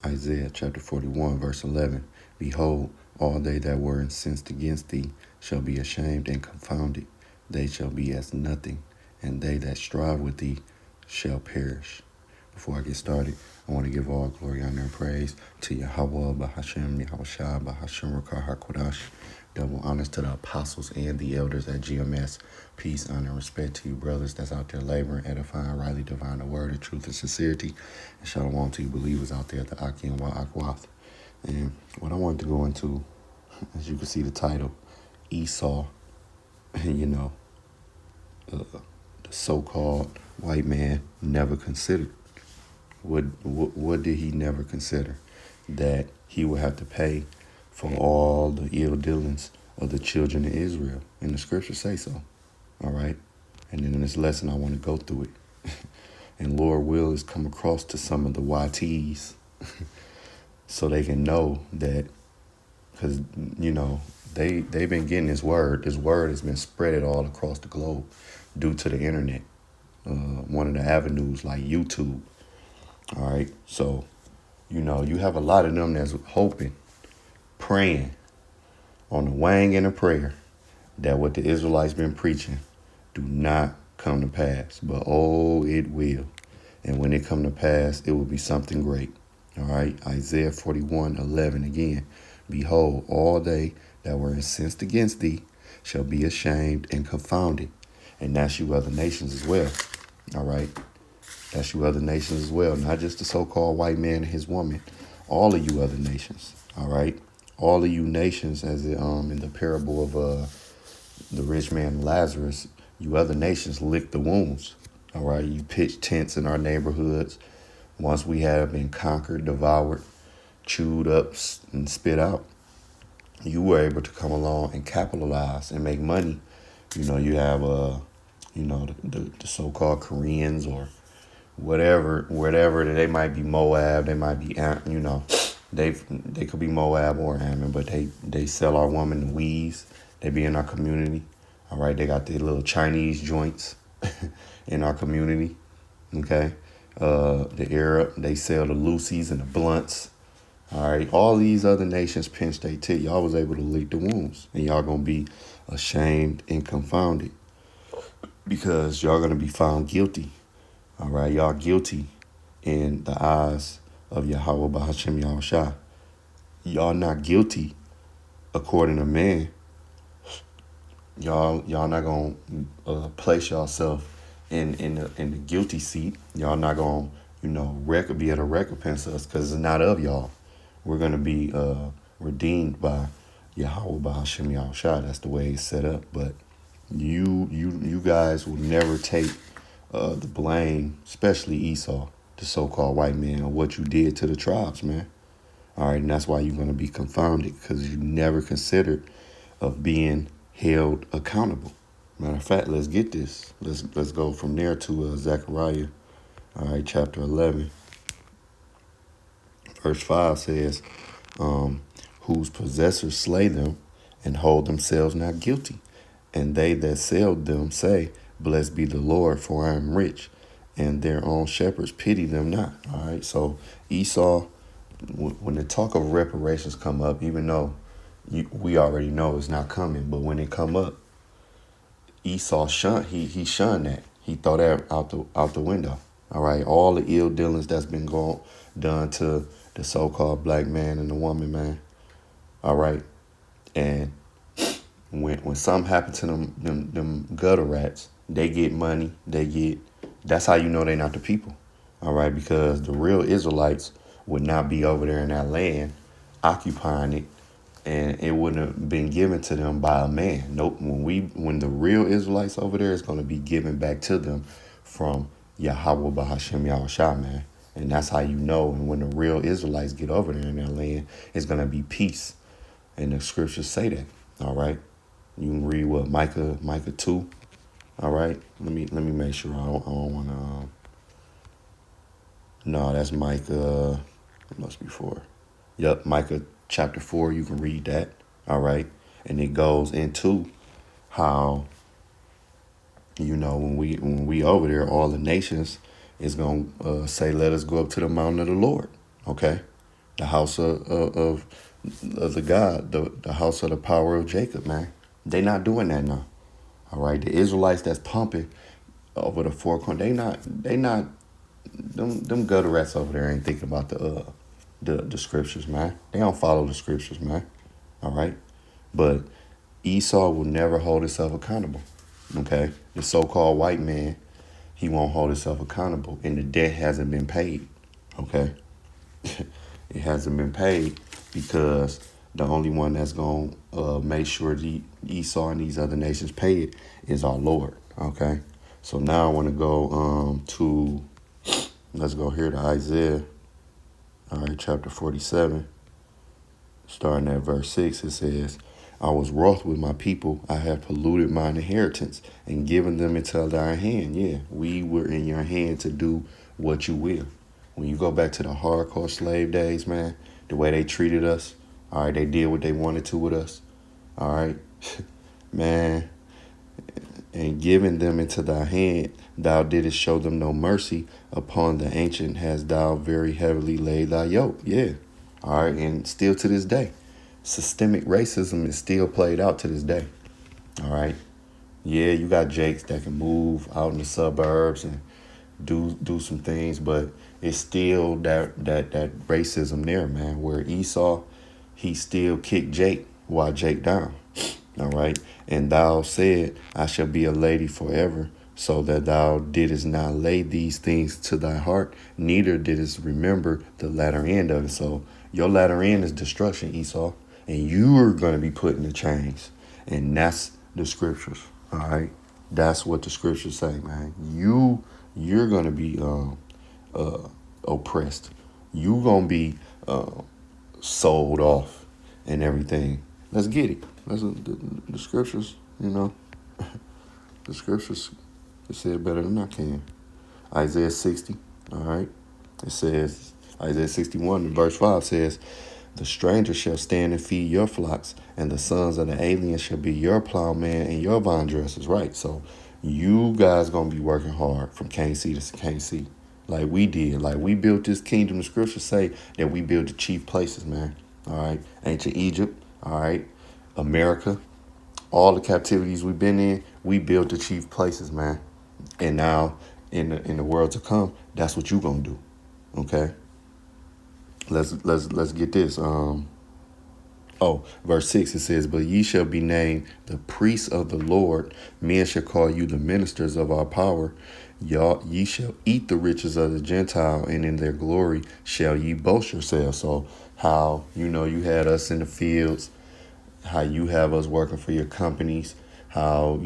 Isaiah chapter 41, verse 11. Behold, all they that were incensed against thee shall be ashamed and confounded. They shall be as nothing, and they that strive with thee shall perish. Before I get started, I want to give all glory, honor, and praise to Yahweh, Bahashem, Yahushua, Bahashem, Rakah, HaKodash. Double honors to the apostles and the elders at GMS. Peace, honor, and respect to you, brothers that's out there laboring, edifying, rightly divine the word of truth and sincerity. And shalom to you believers out there at the Aki and Wa'akwath. And what I wanted to go into, as you can see the title, Esau, the so-called white man never considered. What did he never consider? That he would have to pay for all the ill dealings of the children of Israel. And the scriptures say so. All right. And then in this lesson, I want to go through it. And Lord will is come across to some of the YTs so they can know that, because, they've been getting this word. This word has been spread all across the globe due to the internet. One of the avenues like YouTube. All right. So, you have a lot of them that's hoping, praying on the wang and a prayer that what the Israelites been preaching do not come to pass. But oh, it will. And when it come to pass, it will be something great. All right. Isaiah 41:11 again. Behold, all they that were incensed against thee shall be ashamed and confounded. And that's you other nations as well. All right. That's you other nations as well. Not just the so-called white man and his woman. All of you other nations. All right. All of you nations, as in the parable of the rich man and Lazarus, you other nations lick the wounds. All right. You pitch tents in our neighborhoods. Once we have been conquered, devoured, chewed up, and spit out, you were able to come along and capitalize and make money. You have the so-called Koreans or whatever they might be Moab, they might be they could be Moab or Ammon, but they sell our woman the weaves. They be in our community. All right, they got the little Chinese joints in our community. Okay, the Arab, they sell the Lucy's and the blunts. All right, all these other nations pinch their tit. Y'all was able to lick the wounds, and y'all gonna be ashamed and confounded because y'all gonna be found guilty. All right, y'all guilty in the eyes of Yahweh Bahashem Yahushua. Y'all not guilty according to man. Y'all not gonna place yourself in the guilty seat. Y'all not gonna be able to recompense us because it's not of y'all. We're gonna be redeemed by Yahweh Bahashem Yahushua. That's the way it's set up. But you guys will never take the blame, especially Esau, the so-called white man, of what you did to the tribes, man. All right, and that's why you're going to be confounded, because you never considered of being held accountable. Matter of fact, let's get this. Let's go from there to Zechariah, all right, chapter 11. Verse 5 says, whose possessors slay them and hold themselves not guilty. And they that sell them say, blessed be the Lord, for I am rich, and their own shepherds pity them not. All right. So Esau, when the talk of reparations come up, even though we already know it's not coming, but when it come up, Esau he shunned that. He threw that out the window. All right. All the ill dealings that's been done to the so-called black man and the woman, man. All right. And when something happened to them gutter rats, they get money. That's how you know they're not the people. All right. Because the real Israelites would not be over there in that land occupying it, and it wouldn't have been given to them by a man. Nope. When the real Israelites over there is going to be given back to them from Yahweh Bahashem Yahushua, man. And that's how you know. And when the real Israelites get over there in that land, it's going to be peace. And the scriptures say that. All right. You can read what Micah 2. All right. Let me make sure I don't want to. No, that's Micah. It must be 4. Yep, Micah chapter 4. You can read that. All right. And it goes into how, when we over there, all the nations is going to say, let us go up to the mountain of the Lord. Okay. The house of the God, the house of the power of Jacob, man. They not doing that now. All right. The Israelites that's pumping over the four corners, they not them gutter rats over there ain't thinking about the scriptures, man. They don't follow the scriptures, man. All right. But Esau will never hold himself accountable. Okay. The so-called white man, he won't hold himself accountable, and the debt hasn't been paid. Okay. It hasn't been paid because the only one that's going to make sure the Esau and these other nations pay it is our Lord. Okay. So now I want to go let's go here to Isaiah. All right, chapter 47, starting at verse 6. It says, I was wroth with my people. I have polluted mine inheritance and given them into thy hand. Yeah, we were in your hand to do what you will. When you go back to the hardcore slave days, man, the way they treated us, all right, they did what they wanted to with us, all right, man, and giving them into thy hand, thou didst show them no mercy. Upon the ancient hast thou very heavily laid thy yoke. Yeah, all right, and still to this day, systemic racism is still played out to this day, all right. Yeah, you got Jakes that can move out in the suburbs and do some things, but it's still that racism there, man, where Esau, he still kicked Jake while Jake down. All right. And thou said, I shall be a lady forever, so that thou didst not lay these things to thy heart, neither didst remember the latter end of it. So your latter end is destruction, Esau, and you're going to be put in the chains. And that's the scriptures. All right. That's what the scriptures say, man. You're going to be oppressed. You're going to be sold off and everything. Let's get it. The scriptures, you know, the scriptures, it said better than I can. Isaiah 60, all right. It says, Isaiah 61 in verse 5 says, the stranger shall stand and feed your flocks, and the sons of the alien shall be your plowman and your vine dressers, right? So you guys going to be working hard from KC to KC, like we did. Like we built this kingdom. The scriptures say that we built the chief places, man. All right. Ancient Egypt, all right. America, all the captivities we've been in, we built the chief places, man. And now in the world to come, that's what you gonna do. Okay. Let's get this. Verse 6, it says, but ye shall be named the priests of the Lord. Men shall call you the ministers of our power. Ye shall eat the riches of the Gentile, and in their glory shall ye boast yourselves. So how, you had us in the fields, how you have us working for your companies, how,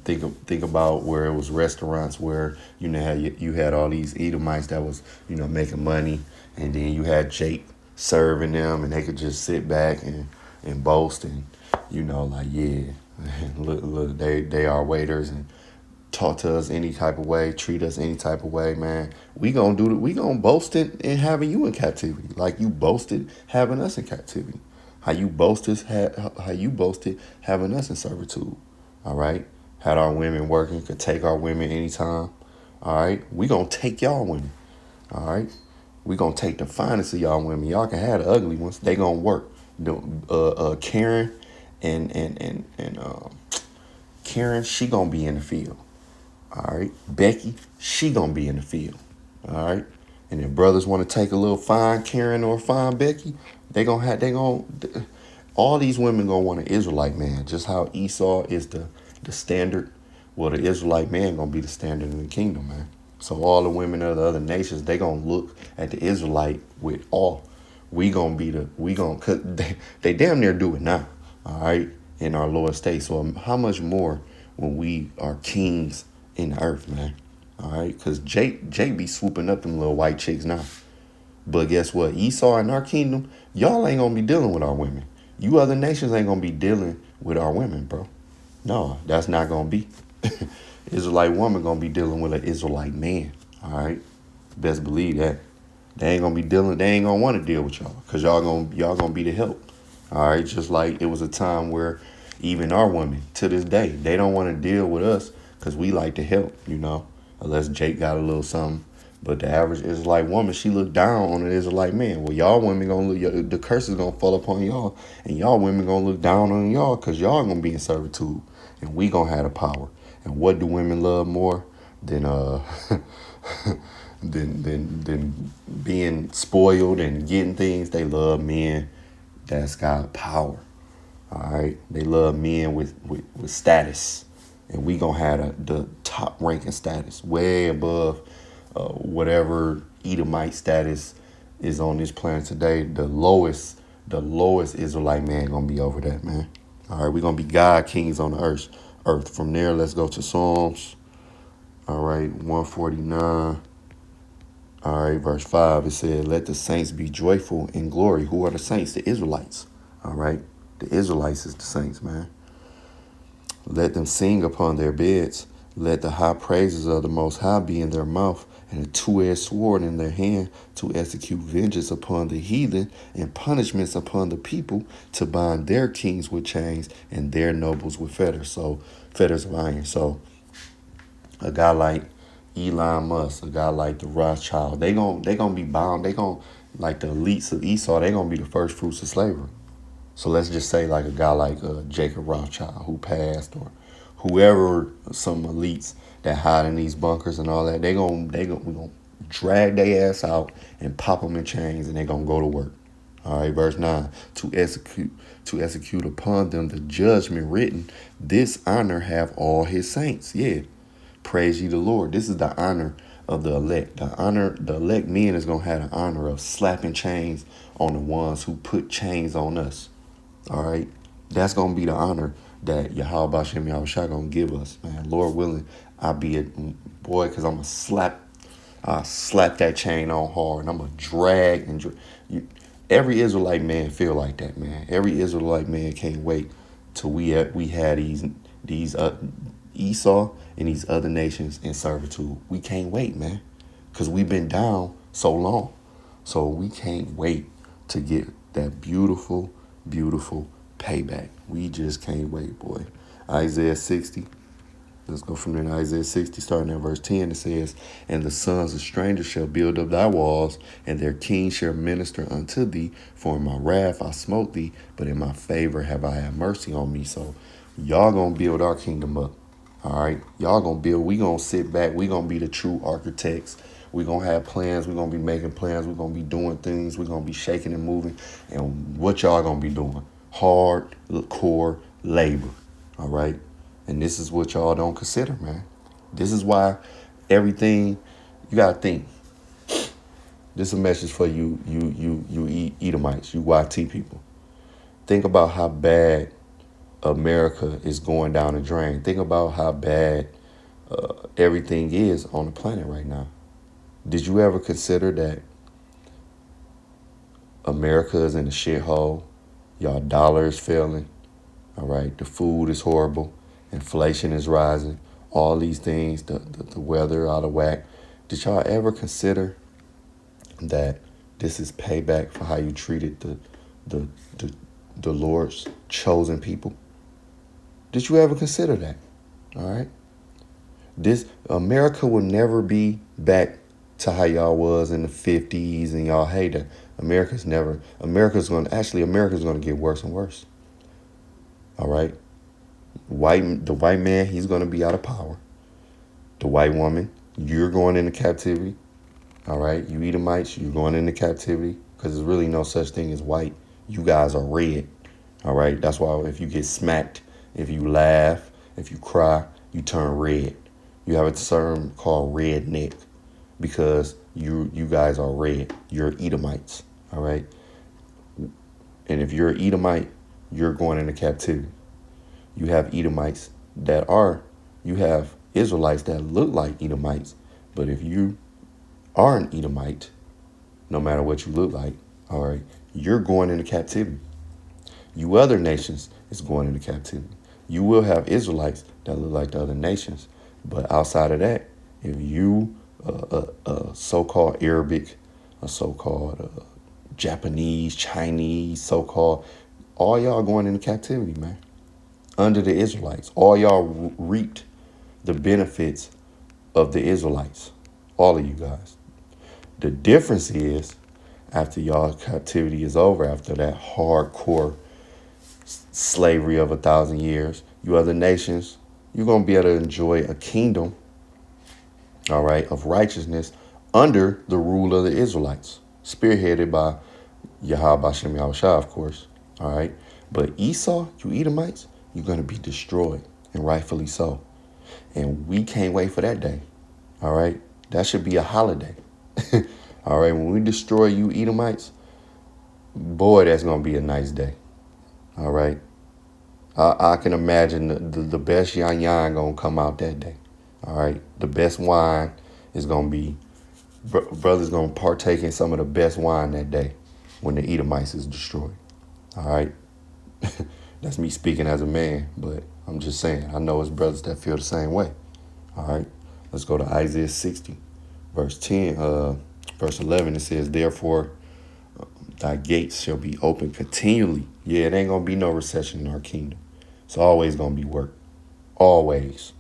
think about where it was restaurants where, you had all these Edomites that was, making money, and then you had Jake serving them, and they could just sit back and boast and, yeah, look, they are waiters and talk to us any type of way, treat us any type of way, man. We gonna boast it in having you in captivity, like you boasted having us in captivity. How you boasted having us in servitude. All right. Had our women working, could take our women anytime. All right. We gonna take y'all women. All right. We gonna take the finest of y'all women. Y'all can have the ugly ones. They gonna work. Karen and Karen, she gonna be in the field. All right. Becky, she gonna be in the field. All right. And if brothers want to take a little fine Karen or fine Becky, all these women gonna want an Israelite man. Just how Esau is the standard. Well, the Israelite man gonna be the standard in the kingdom, man. So all the women of the other nations, they gonna look at the Israelite with awe. Cause they damn near do it now. All right. In our Lord's state. So how much more when we are kings in the earth, man? All right. Cause Jake be swooping up them little white chicks now. But guess what? Esau in our kingdom, y'all ain't gonna be dealing with our women. You other nations ain't gonna be dealing with our women, bro. No, that's not gonna be. Israelite woman gonna be dealing with an Israelite man. All right. Best believe that. They ain't gonna want to deal with y'all. Cause y'all gonna be the help. All right. Just like it was a time where even our women to this day, they don't want to deal with us because we like to help, unless Jake got a little something But the average Israelite woman, she looked down on an Israelite man. Well, y'all women gonna look, the curse is gonna fall upon y'all, and y'all women gonna look down on y'all because y'all gonna be in servitude, and we gonna have the power. And what do women love more than than being spoiled and getting things? They love men that's got power. All right, they love men with status, and we gonna have the top ranking status, way above whatever Edomite status is on this planet today. The lowest Israelite man gonna be over that, man. All right, we gonna be God kings on the earth. From there, let's go to Psalms. All right, 149. All right, verse 5, it said, let the saints be joyful in glory. Who are the saints? The Israelites. All right, the Israelites is the saints, man. Let them sing upon their beds. Let the high praises of the Most High be in their mouth, and a two-edged sword in their hand, to execute vengeance upon the heathen and punishments upon the people, to bind their kings with chains and their nobles with fetters. So fetters of iron. So a guy like Elon Musk, a guy like the Rothschild, they gonna be bound. They gonna, like the elites of Esau, they gonna be the first fruits of slavery. So let's just say like a guy like Jacob Rothschild who passed, or whoever, some elites that hide in these bunkers and all that. We gonna drag their ass out and pop them in chains, and they gonna go to work. All right, verse 9, to execute upon them the judgment written. This honor have all his saints. Yeah, praise ye the Lord. This is the honor of the elect. The elect men is gonna have the honor of slapping chains on the ones who put chains on us. All right, that's gonna be the honor that Yahweh Bashem Yahushua gonna give us, man. Lord willing, I'll be a boy, because I slap that chain on hard, and I'm gonna drag every Israelite man feel like that, man. Every Israelite man can't wait till we had these Esau and these other nations in servitude. We can't wait, man, because we've been down so long. So we can't wait to get that beautiful, beautiful payback. We just can't wait, boy. Isaiah 60. Let's go from there to Isaiah 60, starting at verse 10. It says, and the sons of strangers shall build up thy walls, and their kings shall minister unto thee. For in my wrath I smote thee, but in my favor have I had mercy on me. So y'all gonna build our kingdom up. All right, y'all gonna build. We gonna sit back. We gonna be the true architects. We gonna have plans. We gonna be making plans. We gonna be doing things. We gonna be shaking and moving. And what y'all gonna be doing? Hard core labor. All right. And this is what y'all don't consider, man. This is why everything, you gotta think. This is a message for you Edomites, you YT people. Think about how bad America is going down the drain. Think about how bad everything is on the planet right now. Did you ever consider that America is in a shithole? Y'all dollar is failing. All right, the food is horrible. Inflation is rising. All these things, the weather out of whack. Did y'all ever consider that this is payback for how you treated the Lord's chosen people? Did you ever consider that? All right. This America will never be back to how y'all was in the 50s, and y'all hate it. America's going to get worse and worse. All right. The white man, he's going to be out of power. The white woman, you're going into captivity. All right. You Edomites, you're going into captivity, because there's really no such thing as white. You guys are red. All right. That's why if you get smacked, if you laugh, if you cry, you turn red. You have a term called redneck, because you guys are red. You're Edomites. All right. And if you're an Edomite, you're going into captivity. You have Edomites you have Israelites that look like Edomites. But if you are an Edomite, no matter what you look like, all right, you're going into captivity. You other nations is going into captivity. You will have Israelites that look like the other nations. But outside of that, if you so-called Arabic, a so-called Japanese, Chinese, so-called, all y'all going into captivity, man. Under the Israelites. All y'all reaped the benefits of the Israelites. All of you guys. The difference is after y'all captivity is over, after that hardcore slavery of 1,000 years, you other nations, you're going to be able to enjoy a kingdom, all right, of righteousness under the rule of the Israelites, spearheaded by Yahweh Bashem Yahushua, of course, all right. But Esau, you Edomites, you're going to be destroyed, and rightfully so. And we can't wait for that day, all right. That should be a holiday. All right, when we destroy you Edomites, boy, that's going to be a nice day. All right. I can imagine the best yan yan going to come out that day. All right. The best wine is going to be, brothers going to partake in some of the best wine that day when the Edomites is destroyed. All right. That's me speaking as a man, but I'm just saying, I know it's brothers that feel the same way. All right. Let's go to Isaiah 60, verse 10, verse 11. It says, therefore, thy gates shall be open continually. Yeah, it ain't going to be no recession in our kingdom. It's always going to be work. Always.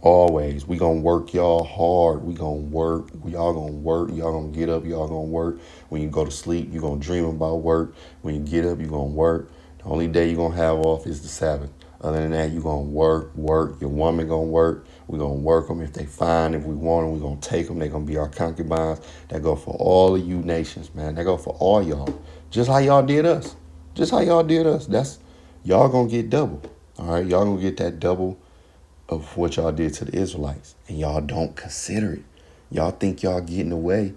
Always. We going to work y'all hard. We going to work. We all going to work. Y'all going to get up. Y'all going to work. When you go to sleep, you going to dream about work. When you get up, you going to work. The only day you going to have off is the Sabbath. Other than that, you going to work. Your woman going to work. We going to work them. If they fine, if we want them, we going to take them. They going to be our concubines. That go for all of you nations, man. That go for all y'all. Just how y'all did us. Just how y'all did us. That's y'all going to get double. All right. Y'all going to get that double of what y'all did to the Israelites. And y'all don't consider it. Y'all think y'all getting away.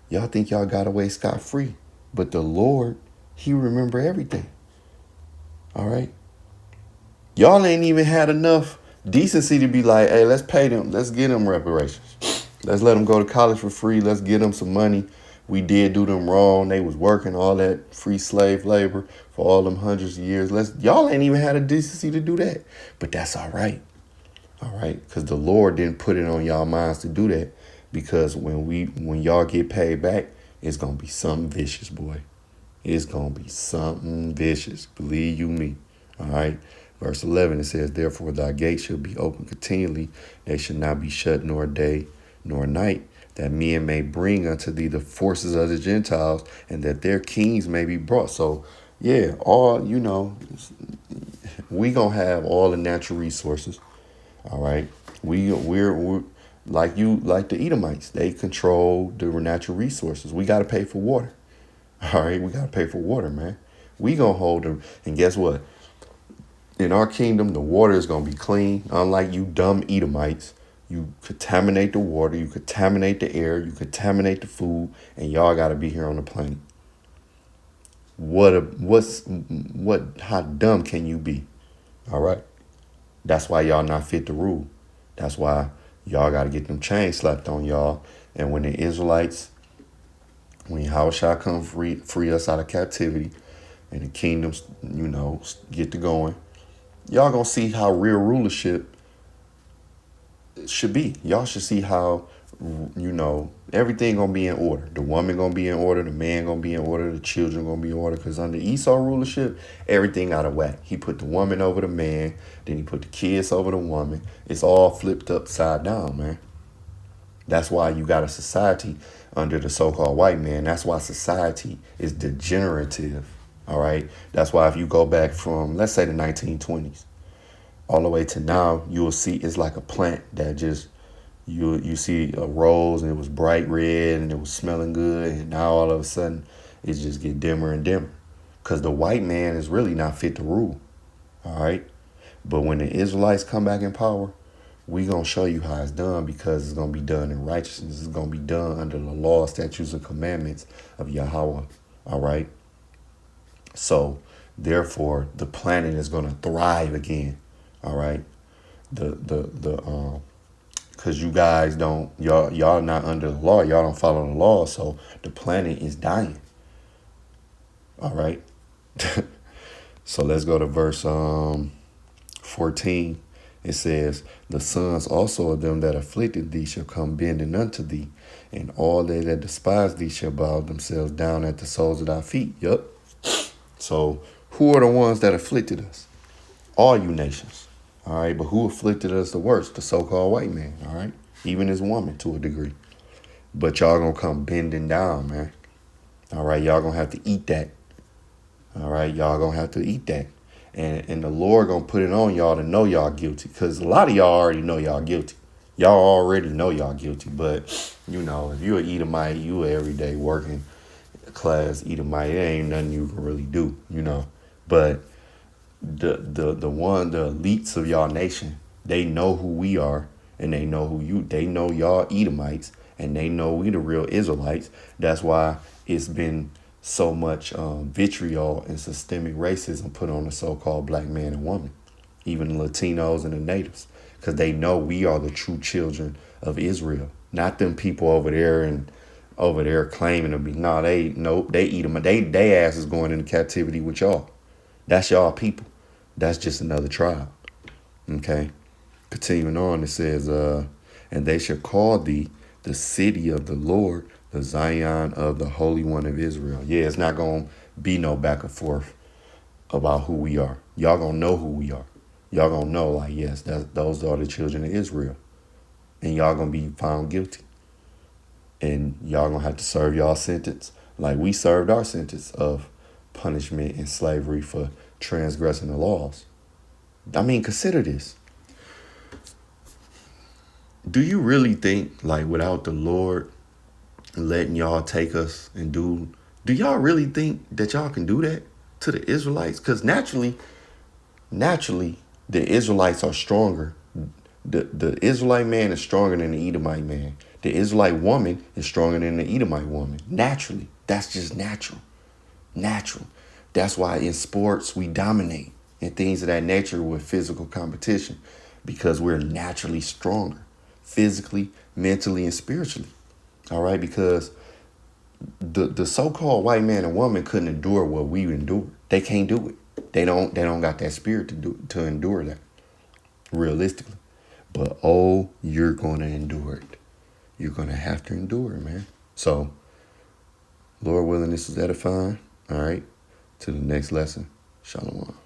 Y'all think y'all got away scot-free. But the Lord, he remember everything. All right. Y'all ain't even had enough decency to be like, hey, let's pay them. Let's get them reparations. Let's let them go to college for free. Let's get them some money. We did do them wrong. They was working all that free slave labor for all them hundreds of years. Y'all ain't even had a decency to do that. But that's all right. All right. Because the Lord didn't put it on y'all minds to do that. Because when y'all get paid back, it's going to be something vicious, boy. It's going to be something vicious. Believe you me. All right. Verse 11, it says, therefore thy gates shall be open continually. They shall not be shut nor day nor night, that men may bring unto thee the forces of the Gentiles, and that their kings may be brought. So, yeah, all, we going to have all the natural resources. All right. We're like the Edomites. They control the natural resources. We got to pay for water. All right. We got to pay for water, man. We going to hold them. And guess what? In our kingdom, the water is going to be clean. Unlike you dumb Edomites, you contaminate the water, you contaminate the air, you contaminate the food, and y'all got to be here on the planet. How dumb can you be? All right. That's why y'all not fit to rule. That's why y'all got to get them chains slapped on y'all. And when the Israelites, when Yahushua come free us out of captivity and the kingdoms, get to going, y'all going to see how real rulership should be. Y'all should see how, everything going to be in order. The woman going to be in order. The man going to be in order. The children going to be in order. Because under Esau rulership, everything out of whack. He put the woman over the man. Then he put the kids over the woman. It's all flipped upside down, man. That's why you got a society under the so-called white man. That's why society is degenerative. All right. That's why if you go back from, let's say, the 1920s all the way to now, you'll see it's like a plant that just you see a rose and it was bright red and it was smelling good. And now all of a sudden it just get dimmer and dimmer because the white man is really not fit to rule. All right. But when the Israelites come back in power, we going to show you how it's done because it's going to be done in righteousness. It's going to be done under the law, statutes, and commandments of Yahweh. All right. So, therefore, the planet is going to thrive again. All right. Because you guys y'all not under the law. Y'all don't follow the law. So, the planet is dying. All right. So, let's go to verse 14. It says, the sons also of them that afflicted thee shall come bending unto thee, and all they that despise thee shall bow themselves down at the soles of thy feet. Yup. So who are the ones that afflicted us? All you nations. All right. But who afflicted us the worst? The so-called white man. All right. Even his woman to a degree. But y'all gonna come bending down, man. All right, y'all gonna have to eat that. All right, y'all gonna have to eat that. And the Lord gonna put it on y'all to know y'all guilty. Because a lot of y'all already know y'all guilty. Y'all already know y'all guilty. But, you know, if you're an Edomite, you a everyday working class Edomite, it ain't nothing you can really do, you know. But the elites of y'all nation, they know who we are, and they know they know y'all Edomites, and they know we the real Israelites. That's why it's been so much vitriol and systemic racism put on the so-called black man and woman, even the Latinos and the natives, because they know we are the true children of Israel, not them people over there claiming to be. No, they eat them. They ass is going into captivity with y'all. That's y'all people. That's just another tribe. Okay. Continuing on, it says, and they shall call thee the city of the Lord, the Zion of the Holy One of Israel. Yeah, it's not going to be no back and forth about who we are. Y'all going to know who we are. Y'all going to know, like, yes, those are the children of Israel. And y'all going to be found guilty. And y'all going to have to serve y'all sentence like we served our sentence of punishment and slavery for transgressing the laws. I mean, consider this. Do you really think, like, without the Lord letting y'all take us and do y'all really think that y'all can do that to the Israelites? Because naturally, the Israelites are stronger. The Israelite man is stronger than the Edomite man. The Israelite woman is stronger than the Edomite woman. Naturally. That's just natural. Natural. That's why in sports we dominate and things of that nature with physical competition, because we're naturally stronger physically, mentally, and spiritually. All right, because the so-called white man and woman couldn't endure what we endure. They can't do it. They don't got that spirit to endure that, realistically. But oh, you're gonna endure it. You're gonna have to endure it, man. So, Lord willing, this is edifying. All right. To the next lesson. Shalom.